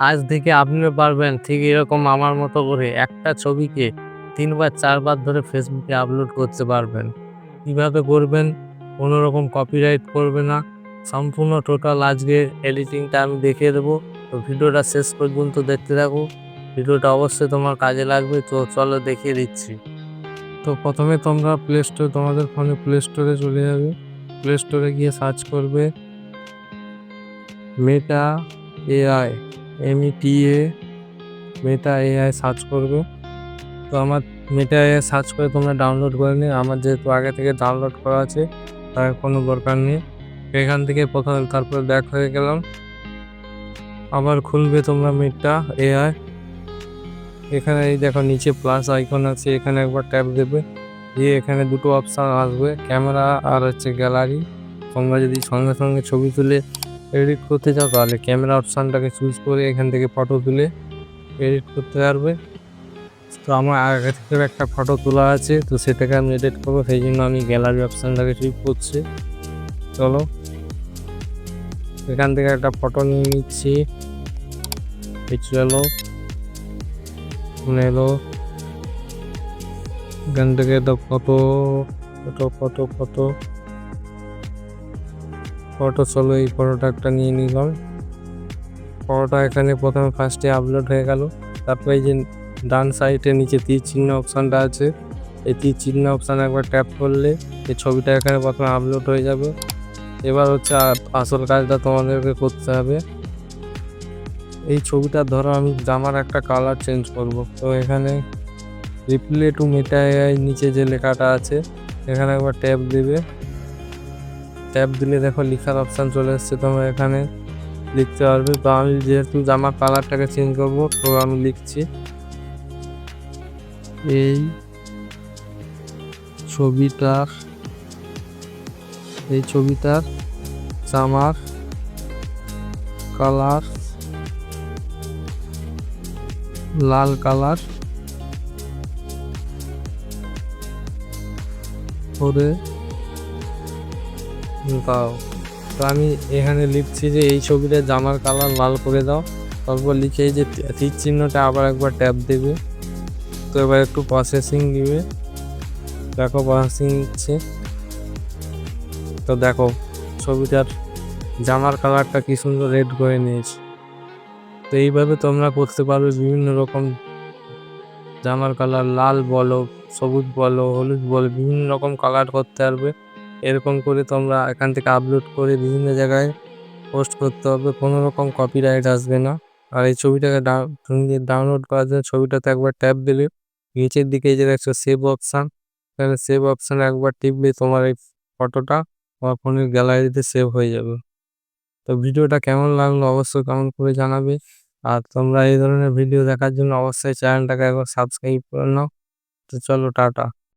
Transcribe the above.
আজ থেকে আপনিও পারবেন ঠিক এরকম আমার মতো করে একটা ছবিকে ৩ বার ৪ বার ধরে ফেসবুকে আপলোড করতে পারবেন। কিভাবে করবেন? কোনো রকম কপিরাইট পড়বে না। সম্পূর্ণ টোটাল আজকে এডিটিংটা আমি দেখিয়ে দেবো। তো ভিডিওটা শেষ পর্যন্ত দেখতে থাকো। ভিডিওটা অবশ্যই তোমার কাজে লাগবে। তো চলো দেখিয়ে দিচ্ছি। তো ১ম এ তোমরা তোমাদের ফোনে প্লে স্টোরে চলে যাবে। প্লে স্টোরে গিয়ে সার্চ করবে Meta AI, META Meta AI search করবে। তো আমার মেটা এআই সার্চ করে তোমরা ডাউনলোড করে নিও। আমার যেহেতু আগে থেকে ডাউনলোড করা আছে তার কোনো দরকার নেই। এখান থেকে প্রথমে তারপরে ব্যাক হয়ে গেলাম। আবার খুলবে তোমরা মেটা এআই। এখানে এই দেখো নিচে প্লাস আইকন আছে, এখানে একবার ট্যাপ দেবে। দিয়ে এখানে দুটো অপশান আসবে, ক্যামেরা আর হচ্ছে গ্যালারি। তোমরা যদি সঙ্গে সঙ্গে ছবি তুলে এডিট করতে চাও তাহলে ক্যামেরা অপশানটাকে চুজ করে এখান থেকে ফটো তুলে এডিট করতে পারবে। তো আমার আগে থেকে একটা ফটো তোলা আছে, তো সেটাকে আমি এডিট করবো, সেই জন্য আমি গ্যালারি অপশানটাকে চুজ করছি। চলো এখান থেকে একটা ফটো নিয়ে নিচ্ছি। চলো এলো এখান থেকে তো photo photo photo photo photo চলো এই ফটোটা একটা নিয়ে নিলাম। ফটোটা এখানে প্রথমে ফার্স্টে আপলোড হয়ে গেল। তারপরে এই যে ডান সাইডে নিচে তীর চিহ্ন অপশানটা আছে, এই তীর চিহ্ন অপশানে একবার ট্যাপ করলে এই ছবিটা এখানে প্রথমে আপলোড হয়ে যাবে। এবার হচ্ছে আসল কাজটা তোমাদেরকে করতে হবে। এই ছবিটা ধরো আমি জামার একটা কালার চেঞ্জ করব। তো এখানে রিপ্লে টু মেটা এআই নিচে যে লেখাটা আছে এখানে একবার ট্যাপ দিবে। ট্যাপ দিলে দেখো লেখার অপশান চলে এসছে, তোমরা এখানে লিখতে পারবে। তো আমি যেহেতু জামার কালারটাকে চেঞ্জ করবো তো আমি লিখছি এই ছবিটার জামার কালার লাল কালার করে দাও। তো আমি এখানে লিখছি যে এই ছবিটা জামার কালার লাল করে দাও। তারপর লিখে এই যে তীর চিহ্নটা আবার একবার ট্যাপ দেবে। তো এবার একটু প্রসেসিং দিবে, দেখো প্রসেসিং নিচ্ছে। তো দেখো ছবিটার জামার কালারটা কি সুন্দর রেড করে নিয়েছে। তো এইভাবে তোমরা করতে পারবে বিভিন্ন রকম জামার কালার, লাল বলো, সবুজ বলো, হলুদ বলো, বিভিন্ন রকম কালার করতে পারবে। এরকম করে তোমরা এখান থেকে আপলোড করে বিভিন্ন জায়গায় পোস্ট করতে হবে, কোনো রকম কপিরাইট আসবে না। আর এই ছবিটাকে তুমি ডাউনলোড করার জন্য ছবিটাতে একবার ট্যাপ দিলে নিচের দিকে যে দেখছো সেভ অপশান, তাহলে সেভ অপশানে একবার টিপলে তোমার এই ফটোটা আমার ফোনের গ্যালারিতে সেভ হয়ে যাবে। তো ভিডিওটা কেমন লাগলো অবশ্যই কমেন্ট করে জানাবে। আর তোমরা এই ধরনের ভিডিও দেখার জন্য অবশ্যই চ্যানেলটাকে একবার সাবস্ক্রাইব করে নাও। তো চলো টাটা।